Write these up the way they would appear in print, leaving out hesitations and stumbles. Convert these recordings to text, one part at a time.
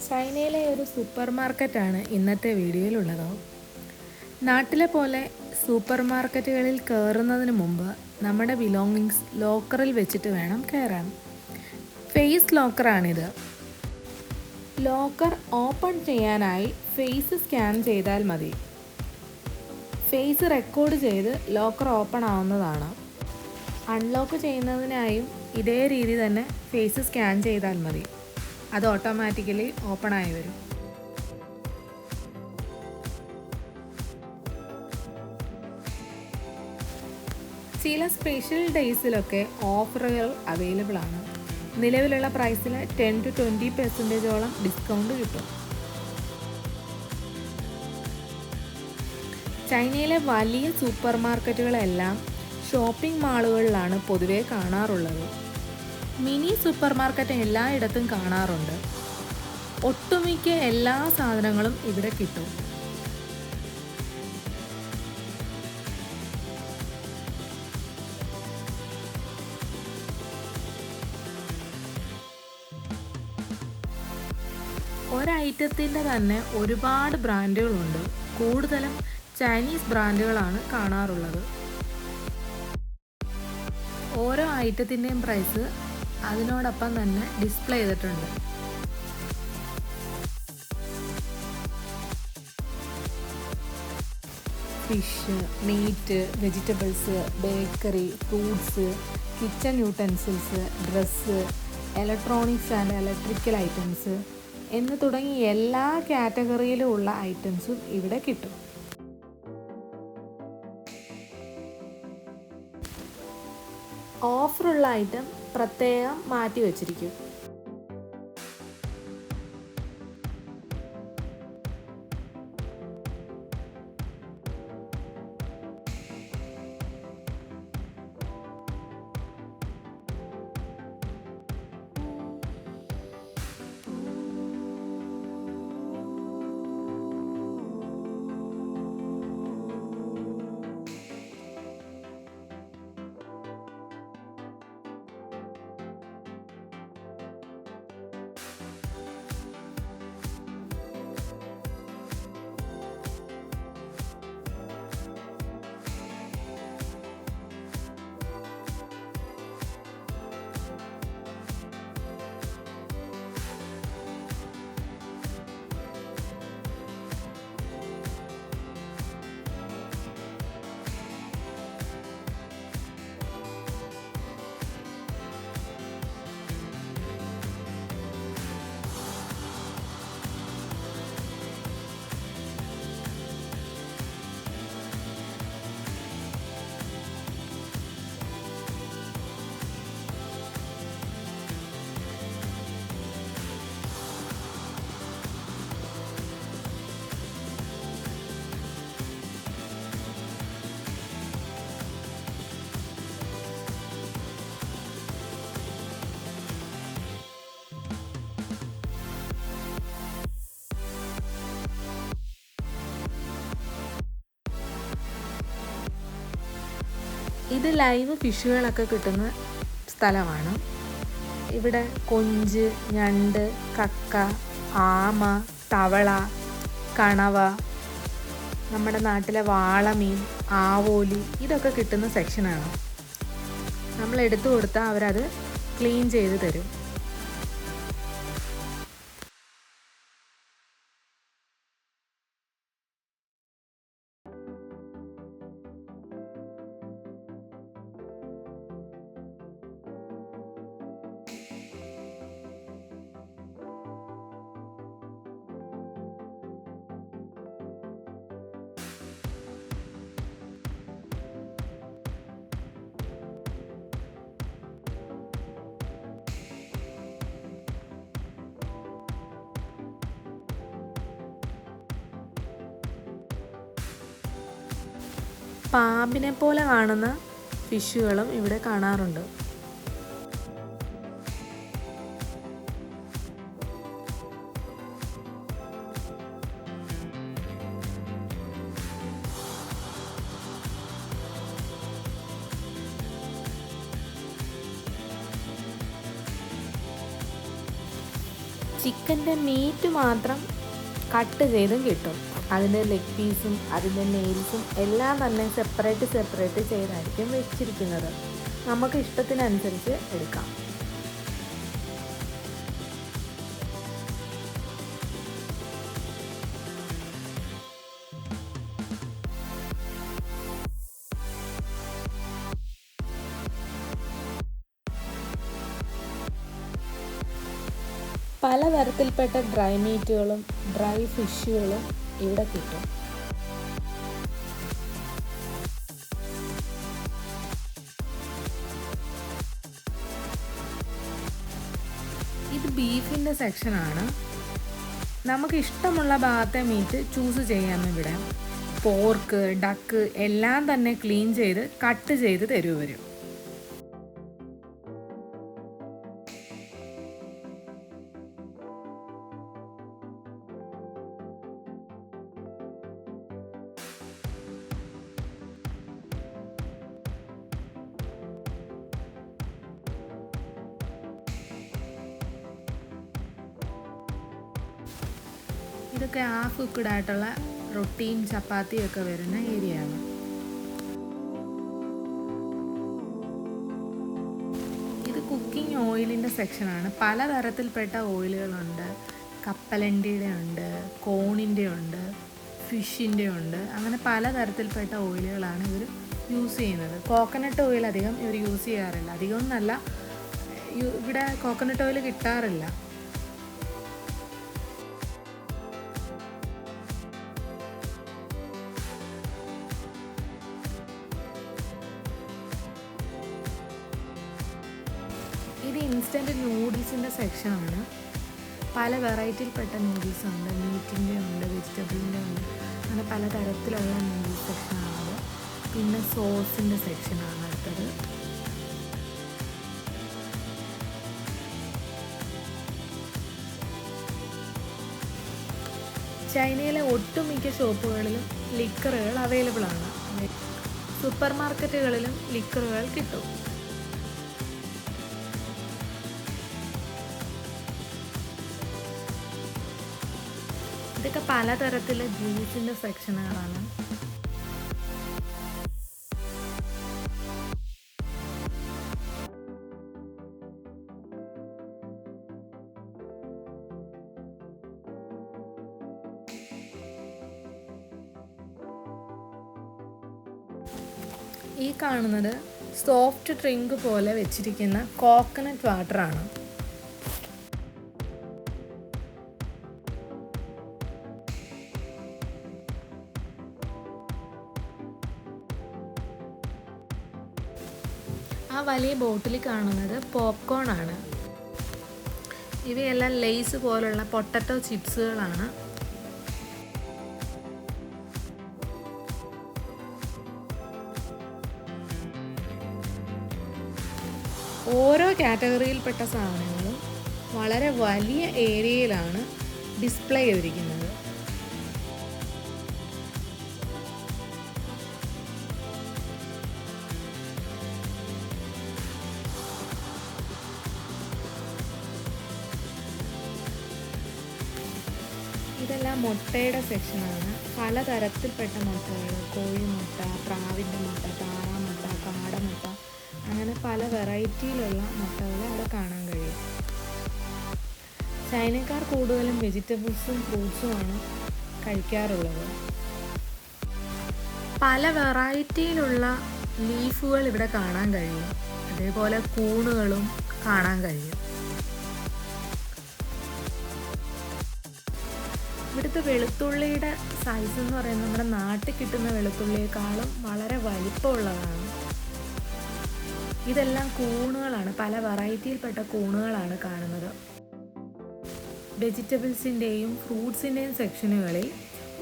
ചൈനയിലെ ഒരു സൂപ്പർ മാർക്കറ്റാണ് ഇന്നത്തെ വീഡിയോയിലുള്ളത്. നാട്ടിലെ പോലെ സൂപ്പർ മാർക്കറ്റുകളിൽ കയറുന്നതിന് മുമ്പ് നമ്മുടെ ബിലോങ്ങിങ്സ് ലോക്കറിൽ വെച്ചിട്ട് വേണം കയറാൻ. ഫേസ് ലോക്കറാണിത്. ലോക്കർ ഓപ്പൺ ചെയ്യാനായി ഫേസ് സ്കാൻ ചെയ്താൽ മതി. ഫേസ് റെക്കോർഡ് ചെയ്ത് ലോക്കർ ഓപ്പൺ ആവുന്നതാണ്. അൺലോക്ക് ചെയ്യുന്നതിനായും ഇതേ രീതി തന്നെ ഫേസ് സ്കാൻ ചെയ്താൽ മതി. അത് ഓട്ടോമാറ്റിക്കലി ഓപ്പൺ ആയി വരും. ചില സ്പെഷ്യൽ ഡേയ്സിലൊക്കെ ഓഫറുകൾ അവൈലബിൾ ആണ്. നിലവിലുള്ള പ്രൈസിൽ 10-20% ഡിസ്കൗണ്ട് കിട്ടും. ചൈനയിലെ വലിയ സൂപ്പർ മാർക്കറ്റുകളെല്ലാം ഷോപ്പിംഗ് മാളുകളിലാണ് പൊതുവെ കാണാറുള്ളത്. മിനി സൂപ്പർ മാർക്കറ്റ് എല്ലായിടത്തും കാണാറുണ്ട്. ഒട്ടുമിക്ക എല്ലാ സാധനങ്ങളും ഇവിടെ കിട്ടും. ഒരൈറ്റത്തിൻ്റെ തന്നെ ഒരുപാട് ബ്രാൻഡുകളുണ്ട്. കൂടുതലും ചൈനീസ് ബ്രാൻഡുകളാണ് കാണാറുള്ളത്. ഓരോ ഐറ്റത്തിൻ്റെയും പ്രൈസ് അതിനോടൊപ്പം തന്നെ ഡിസ്പ്ലേ ചെയ്തിട്ടുണ്ട്. Fish, meat, vegetables, bakery, fruits, kitchen utensils, dress, electronics and electrical items എന്ന് തുടങ്ങി എല്ലാ കാറ്റഗറിയിലും ഉള്ള ഐറ്റംസും ഇവിടെ കിട്ടും. ഓഫറുള്ള ഐറ്റം പ്രത്യേകം മാറ്റി വച്ചിരിക്കും. ഇത് ലൈവ് ഫിഷുകളൊക്കെ കിട്ടുന്ന സ്ഥലമാണ്. ഇവിടെ കൊഞ്ച്, ഞണ്ട്, കക്ക, ആമ, തവള, കണവ, നമ്മുടെ നാട്ടിലെ വാളമീൻ, ആവോലി ഇതൊക്കെ കിട്ടുന്ന സെക്ഷനാണ്. നമ്മൾ എടുത്തു കൊടുത്താൽ അവരത് ക്ലീൻ ചെയ്ത് തരും. പാമ്പിനെ പോലെ കാണുന്ന ഫിഷുകളും ഇവിടെ കാണാറുണ്ട്. ചിക്കൻ്റെ മീറ്റ് മാത്രം കട്ട് ചെയ്തും കിട്ടും. അതിൻ്റെ ലെഗ് പീസും അതിൻ്റെ നെയിൽസും എല്ലാം തന്നെ സെപ്പറേറ്റ് ചെയ്തായിരിക്കും വെച്ചിരിക്കുന്നത്. നമുക്ക് ഇഷ്ടത്തിനനുസരിച്ച് എടുക്കാം. പലതരത്തിൽപ്പെട്ട ഡ്രൈ മീറ്റുകളും ഡ്രൈ ഫിഷുകളും ഇവിടെ കിട്ടും. ഇത് ബീഫിൻ്റെ സെക്ഷനാണ്. നമുക്ക് ഇഷ്ടമുള്ള ഭാഗത്തെ മീറ്റ് ചൂസ് ചെയ്യാം. ഇവിടെ പോർക്ക്, ഡക്ക് എല്ലാം തന്നെ ക്ലീൻ ചെയ്ത് കട്ട് ചെയ്ത് തരും. ഇതൊക്കെ ഹാഫ് കുക്ക്ഡ് ആയിട്ടുള്ള റൊട്ടിയും ചപ്പാത്തിയും ഒക്കെ വരുന്ന ഏരിയയാണ്. ഇത് കുക്കിംഗ് ഓയിലിൻ്റെ സെക്ഷനാണ്. പലതരത്തിൽപ്പെട്ട ഓയിലുകളുണ്ട്. കപ്പലണ്ടിയുടെ ഉണ്ട്, കോണിൻ്റെ ഉണ്ട്, ഫിഷിൻ്റെ ഉണ്ട്. അങ്ങനെ പലതരത്തിൽപ്പെട്ട ഓയിലുകളാണ് ഇവർ യൂസ് ചെയ്യുന്നത്. കോക്കനട്ട് ഓയിൽ അധികം ഇവർ യൂസ് ചെയ്യാറില്ല. അധികമൊന്നല്ല, ഇവിടെ കോക്കനട്ട് ഓയിൽ കിട്ടാറില്ല. ഇത് ഇൻസ്റ്റൻറ്റ് നൂഡിൽസിൻ്റെ സെക്ഷനാണ്. പല വെറൈറ്റിയിൽപ്പെട്ട നൂഡിൽസ് ഉണ്ട്. മീറ്റിൻ്റെ ഉണ്ട്, വെജിറ്റബിളിൻ്റെ ഉണ്ട്. അങ്ങനെ പലതരത്തിലുള്ള നൂഡിൽസ് സെക്ഷനാണത്. പിന്നെ സോസിൻ്റെ സെക്ഷനാണ് അടുത്തത്. ചൈനയിലെ ഒട്ടുമിക്ക ഷോപ്പുകളിലും ലിക്കറുകൾ അവൈലബിൾ ആണ്. സൂപ്പർ മാർക്കറ്റുകളിലും ലിക്കറുകൾ കിട്ടും. ഇതൊക്കെ പലതരത്തിലുള്ള ജ്യൂസിൻ്റെ സെക്ഷനുകളാണ്. ഈ കാണുന്നത് സോഫ്റ്റ് ഡ്രിങ്ക് പോലെ വെച്ചിരിക്കുന്ന കോക്കനട്ട് വാട്ടറാണ്. ആ വലിയ ബോട്ടിൽ കാണുന്നത് പോപ്കോൺ ആണ്. ഇവയെല്ലാം ലേസ് പോലുള്ള പൊട്ടറ്റോ ചിപ്സുകളാണ്. ഓരോ കാറ്റഗറിയിൽപ്പെട്ട സാധനങ്ങളും വളരെ വലിയ ഏരിയയിലാണ് ഡിസ്പ്ലേ ചെയ്തിരിക്കുന്നത്. ഇതെല്ലാം മുട്ടയുടെ സെക്ഷനാണ്. പലതരത്തിൽപ്പെട്ട മുട്ടകൾ, കോഴിമുട്ട, പ്രാവിൻ്റെ മുട്ട, താറാമുട്ട, കാടമുട്ട, അങ്ങനെ പല വെറൈറ്റിയിലുള്ള മുട്ടകൾ അവിടെ കാണാൻ കഴിയും. ചൈനക്കാർ കൂടുതലും വെജിറ്റബിൾസും ഫ്രൂട്ട്സുമാണ് കഴിക്കാറുള്ളത്. പല വെറൈറ്റിയിലുള്ള ലീഫുകൾ ഇവിടെ കാണാൻ കഴിയും. അതേപോലെ കൂണുകളും കാണാൻ കഴിയും. ഇവിടുത്തെ വെളുത്തുള്ളിയുടെ സൈസ് എന്ന് പറയുന്നത് നമ്മുടെ നാട്ടിൽ കിട്ടുന്ന വെളുത്തുള്ളിയേക്കാളും വളരെ വലിപ്പമുള്ളതാണ്. ഇതെല്ലാം കൂണുകളാണ്. പല വെറൈറ്റിയിൽപ്പെട്ട കൂണുകളാണ് കാണുന്നത്. വെജിറ്റബിൾസിൻ്റെയും ഫ്രൂട്ട്സിൻ്റെയും സെക്ഷനുകളിൽ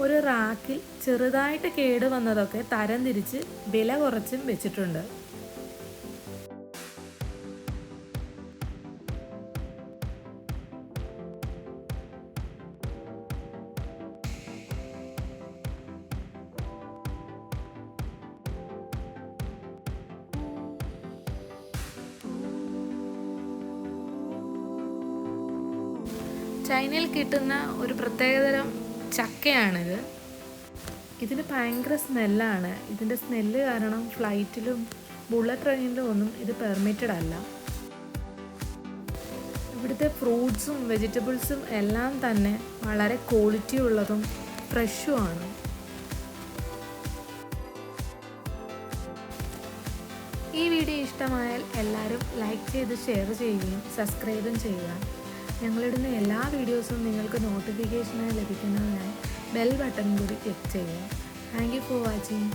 ഒരു റാക്കിൽ ചെറുതായിട്ട് കേടുവന്നതൊക്കെ തരംതിരിച്ച് വില കുറച്ചും വെച്ചിട്ടുണ്ട്. ചൈനയിൽ കിട്ടുന്ന ഒരു പ്രത്യേകതരം ചക്കയാണിത്. ഇതിന് ഭയങ്കര സ്മെല്ലാണ്. ഇതിൻ്റെ സ്മെല്ല് കാരണം ഫ്ലൈറ്റിലും ബുള്ളറ്റ് ട്രെയിനിലും ഒന്നും ഇത് പെർമിറ്റഡ് അല്ല. ഇവിടുത്തെ ഫ്രൂട്ട്സും വെജിറ്റബിൾസും എല്ലാം തന്നെ വളരെ ക്വാളിറ്റി ഉള്ളതും ഫ്രഷുമാണ്. ഈ വീഡിയോ ഇഷ്ടമായാൽ എല്ലാവരും ലൈക്ക് ചെയ്ത് ഷെയർ ചെയ്യുകയും സബ്സ്ക്രൈബും ചെയ്യുക. ഞങ്ങളിടുന്ന എല്ലാ വീഡിയോസും നിങ്ങൾക്ക് നോട്ടിഫിക്കേഷനായി ലഭിക്കുന്നതിനായി ബെൽ ബട്ടൺ കൂടി ക്ലിക്ക് ചെയ്യുക. Thank you for watching.